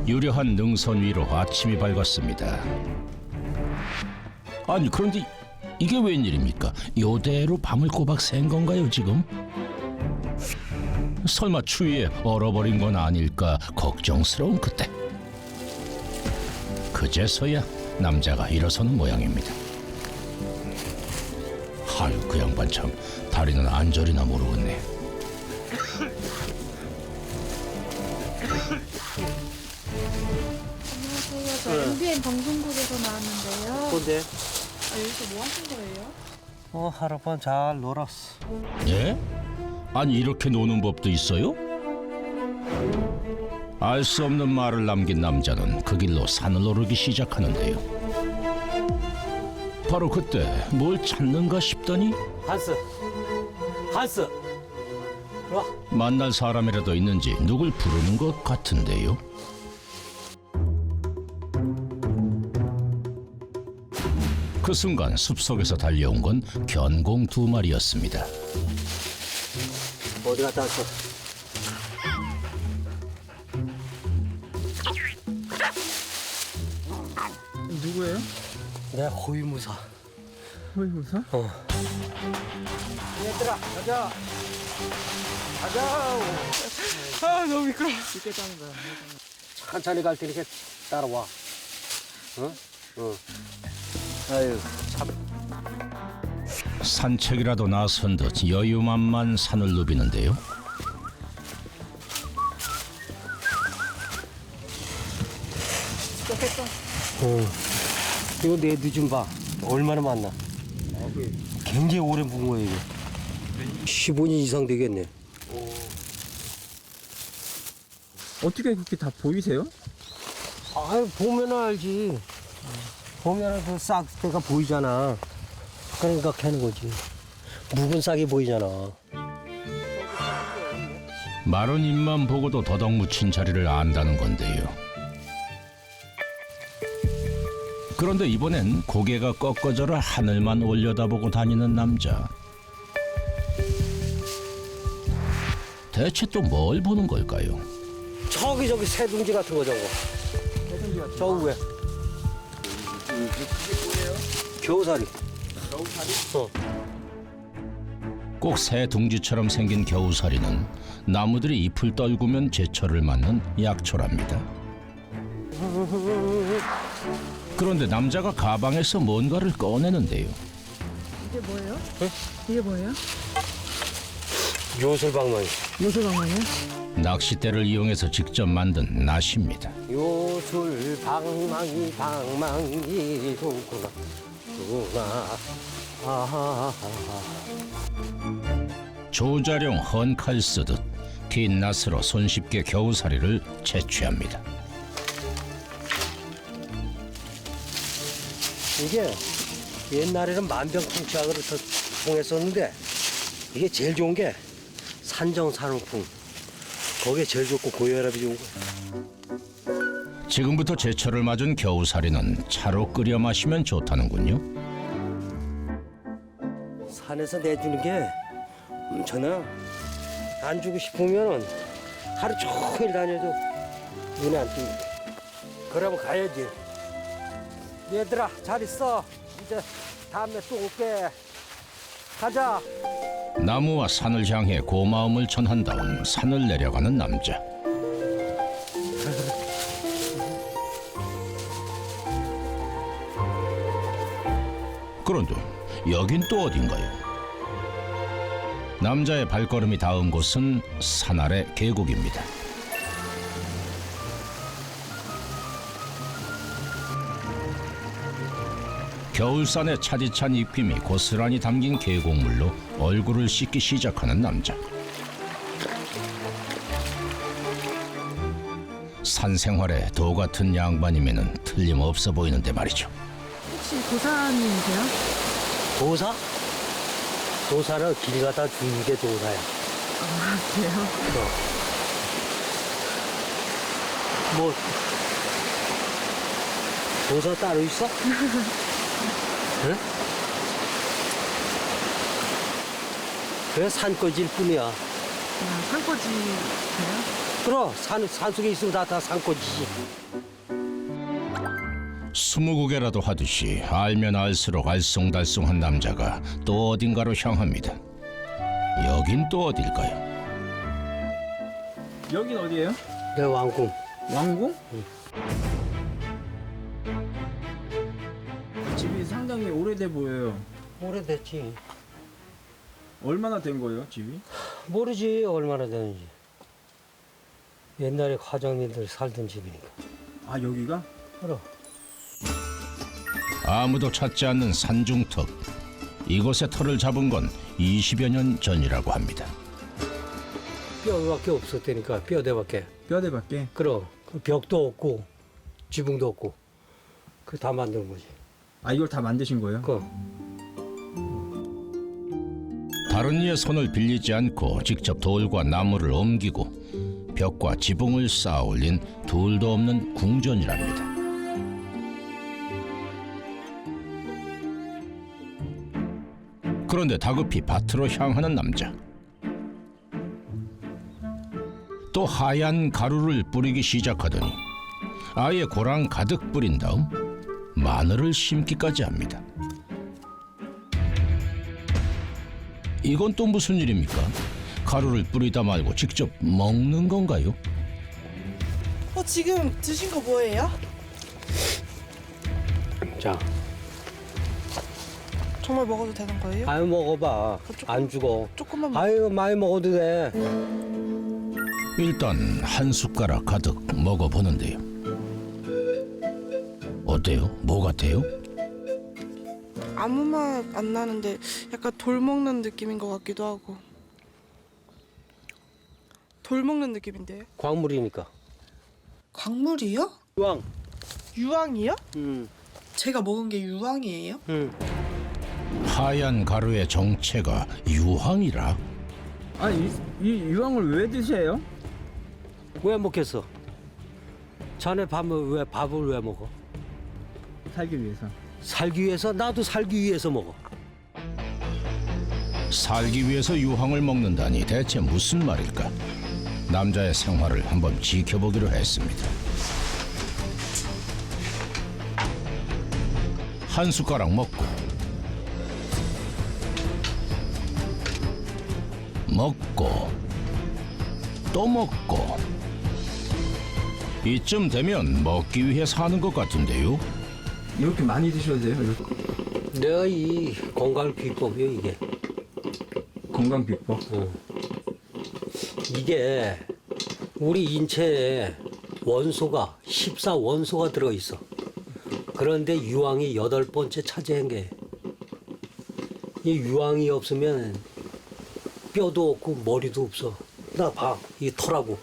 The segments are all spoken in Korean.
유려한 능선 위로 아침이 밝았습니다. 아니 그런데 이게 웬일입니까? 이대로 밤을 꼬박 샌 건가요 지금? 설마 추위에 얼어버린 건 아닐까 걱정스러운 그때 그제서야 남자가 일어서는 모양입니다. 아유 그 양반 참 다리는 안절이나 모르겠네. 안녕하세요. 저 MBN 방송국에서 나왔는데요. 근데 여기서 뭐 하신 거예요? 하룻밤 잘 놀았어. 예? 아니 이렇게 노는 법도 있어요? 알 수 없는 말을 남긴 남자는 그 길로 산을 오르기 시작하는데요. 바로 그때 뭘 찾는가 싶더니 한스 와. 만날 사람이라도 있는지 누굴 부르는 것 같은데요. 그 순간 숲속에서 달려온 건 견공 2마리였습니다. 어디 갔다 왔어? 누구예요? 내 호위무사. 호위무사? 얘들아 가자. 아 너무 미끄러워. 죽겠다는 거야. 천천히 갈 테니까 따라와. 응? 응. 아유 참. 산책이라도 나선 듯 여유만만 산을 누비는데요. 이거 내 뒤 좀 봐. 얼마나 많나? 굉장히 오래 본 거야 이게. 15년 이상 되겠네. 어떻게 그렇게 다 보이세요? 아유 보면 알지. 보면 그 싹대가 보이잖아. 그러니까 캐는 거지. 묵은 싹이 보이잖아. 마른 잎만 보고도 더덕 묻힌 자리를 안다는 건데요. 그런데 이번엔 고개가 꺾어져라 하늘만 올려다보고 다니는 남자. 대체 또 뭘 보는 걸까요? 저기 새둥지 같은 거 저거. 저 위에. 겨우살이. 꼭 새 둥지처럼 생긴 겨우살이는 나무들이 잎을 떨구면 제철을 맞는 약초랍니다. 그런데 남자가 가방에서 뭔가를 꺼내는데요. 이게 뭐예요? 이게 뭐예요? 요술방망이. 요술방망이요? 낚싯대를 이용해서 직접 만든 낫입니다. 요술방망이 좋구나. 아하하하. 조자룡 헌칼 쓰듯 긴 낫으로 손쉽게 겨우살이를 채취합니다. 이게 옛날에는 만병통치약으로 통했었는데 이게 제일 좋은 게 산정산후풍. 거기에 제일 좋고 고혈압이 좋은 거. 지금부터 제철을 맞은 겨우살이는 차로 끓여 마시면 좋다는군요. 산에서 내주는 게 엄청나. 안 주고 싶으면 하루 종일 다녀도 눈에 안 띄고. 그러면 가야지. 얘들아 잘 있어. 이제 다음에 또 올게. 가자. 나무와 산을 향해 고마움을 전한 다음 산을 내려가는 남자. 그런데 여긴 또 어딘가요? 남자의 발걸음이 닿은 곳은 산 아래 계곡입니다. 겨울산의 차디찬 입김이 고스란히 담긴 계곡물로 얼굴을 씻기 시작하는 남자. 산생활에 도 같은 양반이면은 틀림없어 보이는데 말이죠. 혹시 도사님이세요? 도사? 도사는 길 갖다 주는 게 도사야. 아, 그래요? 뭐 도사 따로 있어? 응? 그래 산거지일 뿐이야. 산거지세요? 그럼 산속에 있으면 다 산꽃이지. 20개라도 하듯이 알면 알수록 알쏭달쏭한 남자가 또 어딘가로 향합니다. 여긴 또 어딜까요? 여긴 어디예요? 내 왕궁. 왕궁? 집이 상당히 오래돼 보여요. 오래됐지. 얼마나 된 거예요, 집이? 모르지 얼마나 되는지. 옛날에 과장님들 살던 집이니까. 아, 여기가? 그럼. 아무도 찾지 않는 산중턱. 이곳에 터를 잡은 건 20여 년 전이라고 합니다. 뼈밖에 없었다니까. 뼈대밖에. 뼈대밖에? 그럼 그 벽도 없고 지붕도 없고 그 다 만든 거지. 아, 이걸 다 만드신 거예요? 그 다른 이의 손을 빌리지 않고 직접 돌과 나무를 옮기고 벽과 지붕을 쌓아 올린 둘도 없는 궁전이랍니다. 그런데 다급히 밭으로 향하는 남자. 또 하얀 가루를 뿌리기 시작하더니 아예 고랑 가득 뿌린 다음 마늘을 심기까지 합니다. 이건 또 무슨 일입니까? 가루를 뿌리다 말고 직접 먹는 건가요? 지금 드신 거 뭐예요? 자, 정말 먹어도 되는 거예요? 아유 먹어봐. 안 죽어. 조금만 아유 많이 먹어도 돼. 일단 한 숟가락 가득 먹어보는데요. 어때요? 뭐 같아요? 아무 맛 안 나는데 약간 돌 먹는 느낌인 것 같기도 하고. 돌 먹는 느낌인데요? 광물이니까. 광물이요? 유황. 유황이요? 음. 제가 먹은 게 유황이에요? 하얀 가루의 정체가 유황이라? 아니, 이 유황을 왜 드세요? 왜 먹겠어? 자네 왜 밥을 왜 먹어? 살기 위해서. 살기 위해서? 나도 살기 위해서 먹어. 살기 위해서 유황을 먹는다니 대체 무슨 말일까? 남자의 생활을 한번 지켜보기로 했습니다. 한 숟가락 먹고 또 먹고 이쯤 되면 먹기 위해 사는 것 같은데요? 이렇게 많이 드셔도 돼요? 이렇게. 내가 이 건강 비법이요 이게. 건강 비법. 이게 우리 인체에 원소가 14원소가 들어있어. 그런데 유황이 8번째 차지한 게. 이 유황이 없으면 뼈도 없고 머리도 없어. 나 봐, 이 털하고.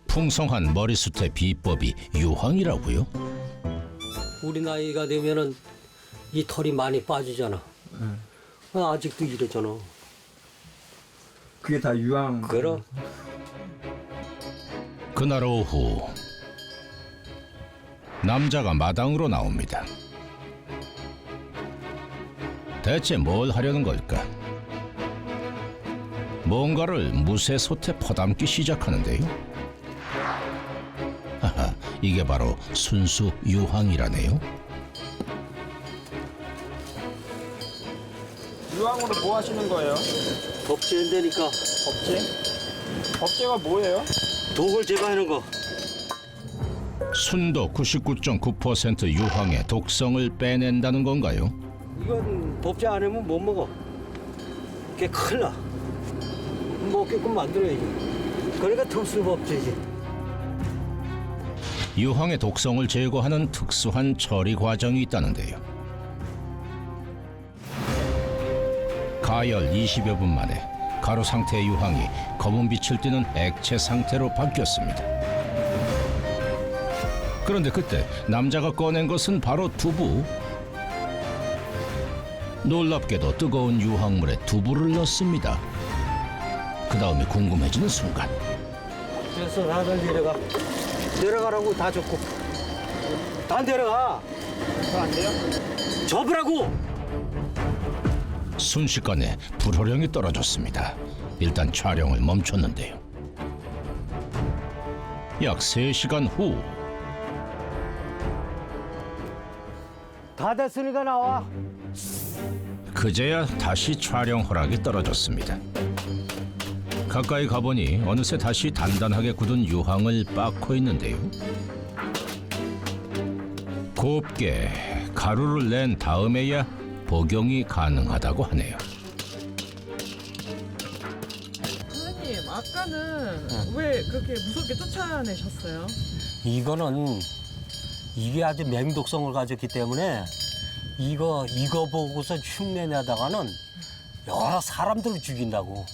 풍성한 머리숱의 비법이 유황이라고요? 우리 나이가 되면은 이 털이 많이 빠지잖아. 아직도 이러잖아. 그게 다 유황. 그럼 그날 오후 남자가 마당으로 나옵니다. 대체 뭘 하려는 걸까? 뭔가를 무쇠솥에 퍼담기 시작하는데요. 하하, 이게 바로 순수 유황이라네요. 유황으로 뭐 하시는 거예요? 법제인데니까 법제? 법제가 뭐예요? 독을 제거하는 거. 순도 99.9% 유황의 독성을 빼낸다는 건가요? 이건 법제 안 하면 못 먹어. 그게 큰일 나. 먹게끔 만들어야지. 그러니까 특수 법제지. 유황의 독성을 제거하는 특수한 처리 과정이 있다는데요. 가열 20여 분 만에 가루 상태의 유황이 검은 빛을 띠는 액체 상태로 바뀌었습니다. 그런데 그때 남자가 꺼낸 것은 바로 두부. 놀랍게도 뜨거운 유황물에 두부를 넣습니다. 그 다음에 궁금해지는 순간 그래서 다들 내려가. 내려가라고 다 줬고. 다 내려가. 안 돼요? 접으라고. 순식간에 불호령이 떨어졌습니다. 일단 촬영을 멈췄는데요. 약 3시간 후 다 됐으니까 나와. 그제야 다시 촬영 허락이 떨어졌습니다. 가까이 가보니 어느새 다시 단단하게 굳은 유황을 빻고 있는데요. 곱게 가루를 낸 다음에야 복용이 가능하다고 하네요. 선생님, 아까는 왜 그렇게 무섭게 쫓아내셨어요? 이거는 이게 아주 맹독성을 가졌기 때문에 이거 보고서 흉내내다가는 여러 사람들을 죽인다고.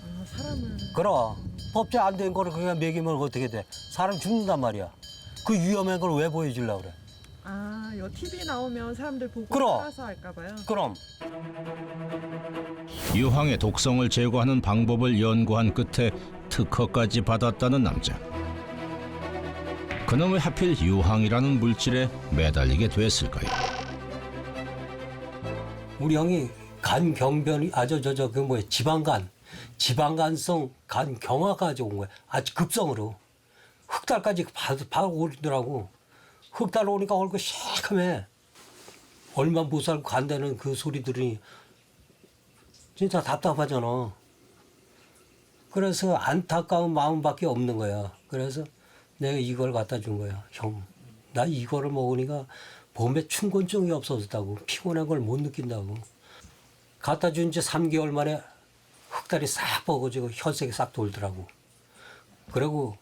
아, 사람을. 그럼 법제 안 된 거를 그냥 먹이면 어떻게 돼? 사람 죽는단 말이야. 그 위험한 걸 왜 보여주려고 그래? 아, 이거 TV 나오면 사람들 보고 그럼. 따라서 할까봐요? 그럼 유황의 독성을 제거하는 방법을 연구한 끝에 특허까지 받았다는 남자. 그는 왜 하필 유황이라는 물질에 매달리게 됐을까요? 우리 형이 간 경변이 그 뭐야 지방간성 간 경화가 온 거야. 아주 급성으로 흑달까지 바 오르더라고. 흑달 오니까 얼굴 시커매. 얼마 못 살고 간다는 그 소리 들으니 진짜 답답하잖아. 그래서 안타까운 마음밖에 없는 거야. 그래서 내가 이걸 갖다 준 거야. 형, 나 이거를 먹으니까 몸에 충곤증이 없어졌다고. 피곤한 걸 못 느낀다고. 갖다 준 지 3개월 만에 흑달이 싹 먹어지고 혈색이 싹 돌더라고. 그리고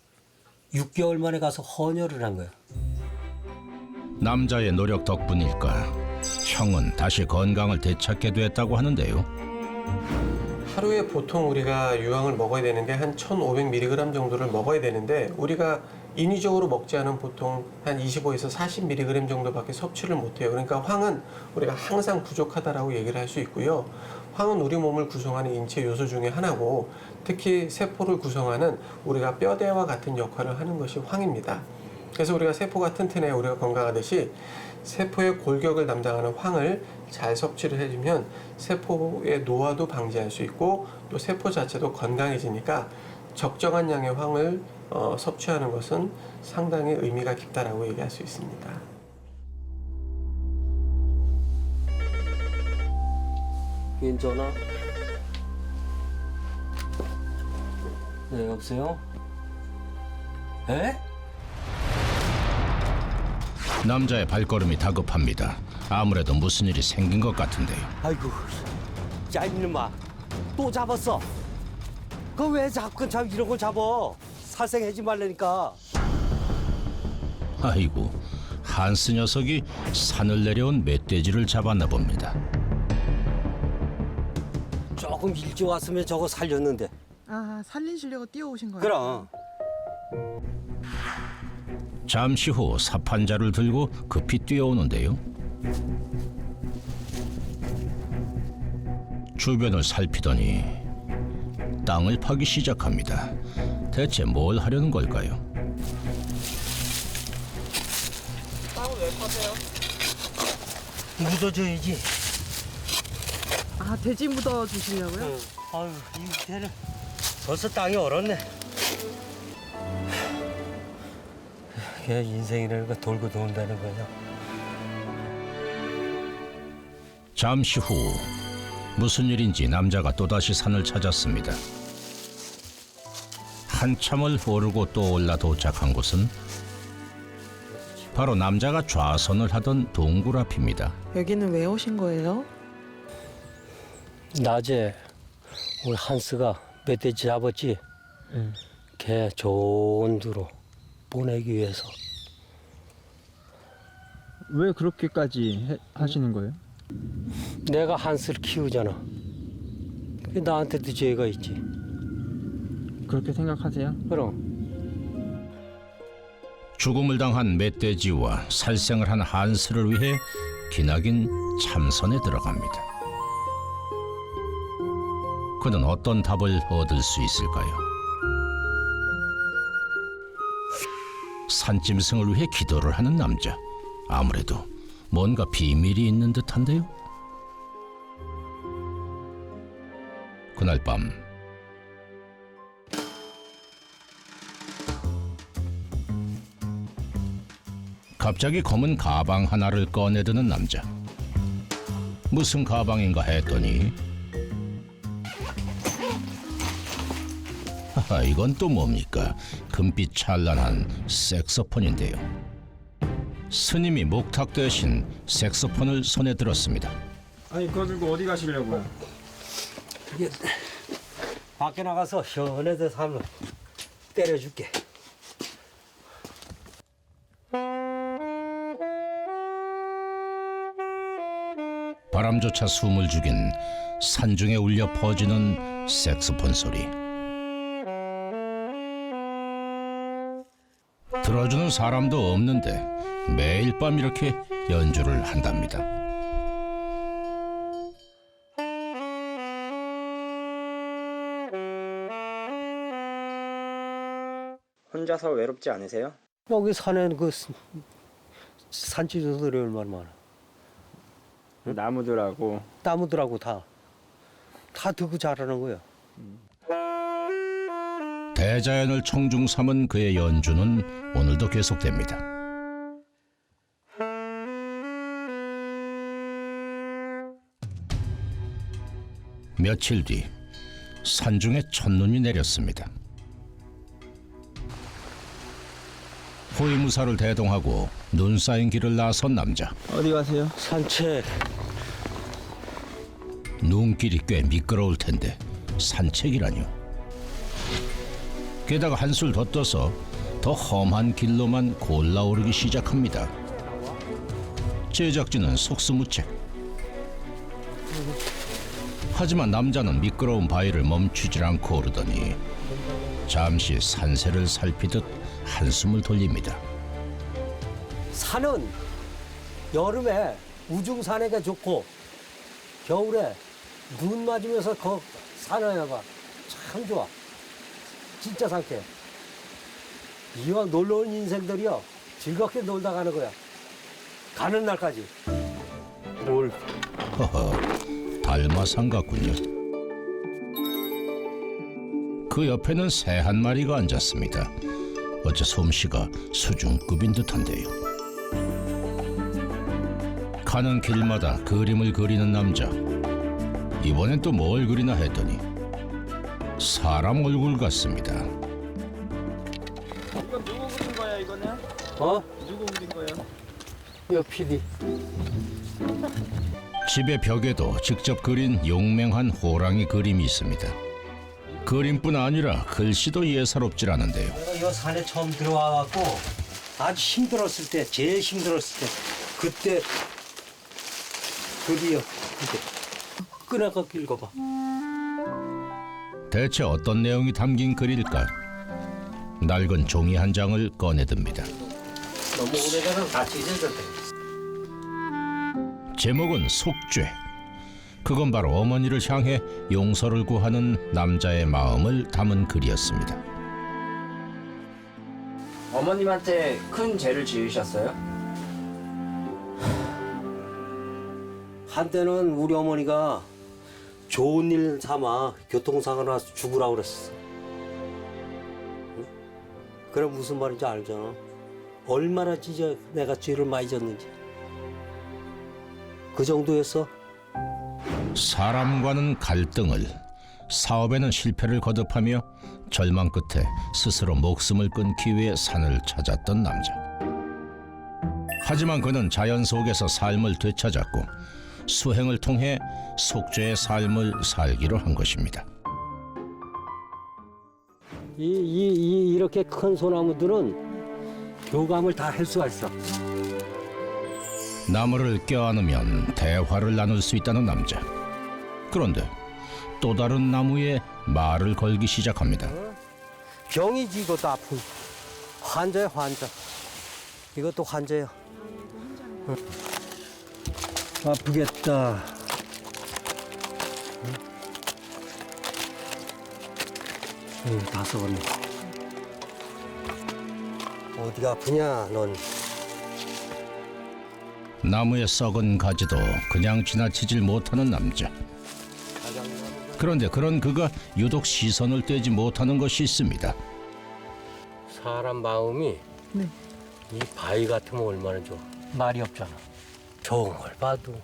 6개월 만에 가서 헌혈을 한 거야. 남자의 노력 덕분일까? 형은 다시 건강을 되찾게 됐다고 하는데요. 하루에 보통 우리가 유황을 먹어야 되는데 한 1,500mg 정도를 먹어야 되는데 우리가 인위적으로 먹지 않은 보통 한 25에서 40mg 정도밖에 섭취를 못해요. 그러니까 황은 우리가 항상 부족하다라고 얘기를 할 수 있고요. 황은 우리 몸을 구성하는 인체 요소 중에 하나고 특히 세포를 구성하는 우리가 뼈대와 같은 역할을 하는 것이 황입니다. 그래서 우리가 세포가 튼튼해야 우리가 건강하듯이 세포의 골격을 담당하는 황을 잘 섭취를 해주면 세포의 노화도 방지할 수 있고 또 세포 자체도 건강해지니까 적정한 양의 황을 섭취하는 것은 상당히 의미가 깊다라고 얘기할 수 있습니다. 괜찮아? 네, 여보세요? 에? 남자의 발걸음이 다급합니다. 아무래도 무슨 일이 생긴 것 같은데요. 아이고, 야 이놈아, 또 잡았어. 그 왜 자꾸 이런 걸 잡어? 살생하지 말라니까. 아이고, 한스 녀석이 산을 내려온 멧돼지를 잡았나 봅니다. 조금 일찍 왔으면 저거 살렸는데. 아, 살리시려고 뛰어오신 거예요? 그럼. 잠시 후 사판자를 들고 급히 뛰어오는데요. 주변을 살피더니 땅을 파기 시작합니다. 대체 뭘 하려는 걸까요? 땅을 왜 파세요? 묻어줘야지. 아, 돼지 묻어 주시려고요? 아유, 이 밑에는 벌써 땅이 얼었네. 그냥 인생이라는 거 돌고 돈다는 거냐. 잠시 후 무슨 일인지 남자가 또다시 산을 찾았습니다. 한참을 오르고 또 올라 도착한 곳은 바로 남자가 좌선을 하던 동굴 앞입니다. 여기는 왜 오신 거예요? 낮에 우리 한스가 멧돼지 잡았지? 걔 좋은 두로 보내기 위해서. 왜 그렇게까지 하시는 거예요? 내가 한스를 키우잖아. 그게 나한테도 죄가 있지. 그렇게 생각하세요? 그럼. 죽음을 당한 멧돼지와 살생을 한 한스를 위해 기나긴 참선에 들어갑니다. 그는 어떤 답을 얻을 수 있을까요? 산짐승을 위해 기도를 하는 남자. 아무래도 뭔가 비밀이 있는 듯한데요. 그날 밤 갑자기 검은 가방 하나를 꺼내드는 남자. 무슨 가방인가 했더니 하하, 이건 또 뭡니까? 금빛 찬란한 색소폰인데요. 스님이 목탁 대신 색소폰을 손에 들었습니다. 아니 그거 들고 어디 가시려고요? 이게 밖에 나가서 시원해서 살로 때려줄게. 바람조차 숨을 죽인 산중에 울려 퍼지는 색소폰 소리. 들어주는 사람도 없는데 매일 밤 이렇게 연주를 한답니다. 혼자서 외롭지 않으세요? 여기 산에는 그 산지도들이 얼마나 많아. 나무들하고 나무들하고 다 듣고 자라는 거야. 대자연을 청중 삼은 그의 연주는 오늘도 계속됩니다. 며칠 뒤 산중에 첫눈이 내렸습니다. 호위무사를 대동하고 눈 쌓인 길을 나선 남자. 어디 가세요? 산책. 눈길이 꽤 미끄러울 텐데 산책이라뇨. 게다가 한술 더 떠서 더 험한 길로만 골라오르기 시작합니다. 제작진은 속수무책. 하지만 남자는 미끄러운 바위를 멈추질 않고 오르더니 잠시 산세를 살피듯 한숨을 돌립니다. 산은 여름에 우중산에가 좋고 겨울에 눈 맞으면서 그 산에가 참 좋아. 진짜 상쾌해. 이왕 놀러 온 인생들이요 즐겁게 놀다 가는 거야. 가는 날까지. 뭘? 허허, 달마산 같군요. 그 옆에는 새 한 마리가 앉았습니다. 어째 솜씨가 수준급인 듯한데요. 가는 길마다 그림을 그리는 남자. 이번엔 또 뭘 그리나 했더니 사람 얼굴 같습니다. 이건 누구 그린 거야 이거는? 어? 누구 그린 거예요? 여 PD. 집의 벽에도 직접 그린 용맹한 호랑이 그림이 있습니다. 그림뿐 아니라 글씨도 예사롭질 않은데요. 내가 이 산에 처음 들어와갖고 아주 힘들었을 때, 제일 힘들었을 때 그때 드디어 이제 꺼내서 읽어봐. 대체 어떤 내용이 담긴 글일까? 낡은 종이 한 장을 꺼내듭니다. 너무 오래되면 같이 잊어졌대. 제목은 속죄. 그건 바로 어머니를 향해 용서를 구하는 남자의 마음을 담은 글이었습니다. 어머님한테 큰 죄를 지으셨어요? 한때는 우리 어머니가 좋은 일 삼아 교통사고 나서 죽으라고 그랬어. 응? 그래 무슨 말인지 알잖아. 얼마나 진짜 내가 죄를 많이 졌는지. 그 정도였어. 사람과는 갈등을, 사업에는 실패를 거듭하며 절망 끝에 스스로 목숨을 끊기 위해 산을 찾았던 남자. 하지만 그는 자연 속에서 삶을 되찾았고 수행을 통해 속죄의 삶을 살기로 한 것입니다. 이렇게 큰 소나무들은 교감을 다 할 수가 있어. 나무를 껴안으면 대화를 나눌 수 있다는 남자. 그런데 또 다른 나무에 말을 걸기 시작합니다. 병이지 이것도 아픈. 환자야 환자. 이것도 환자야. 응. 아프겠다. 응, 다 썩었네. 어디가 아프냐 넌. 나무의 썩은 가지도 그냥 지나치질 못하는 남자. 그런데 그런 그가 유독 시선을 떼지 못하는 것이 있습니다. 사람 마음이 네. 이 바위 같으면 얼마나 좋아. 말이 없잖아. 좋은 걸 봐도,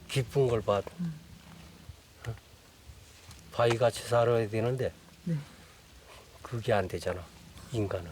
기쁜 걸 봐도. 어? 바위같이 살아야 되는데 네. 그게 안 되잖아, 인간은.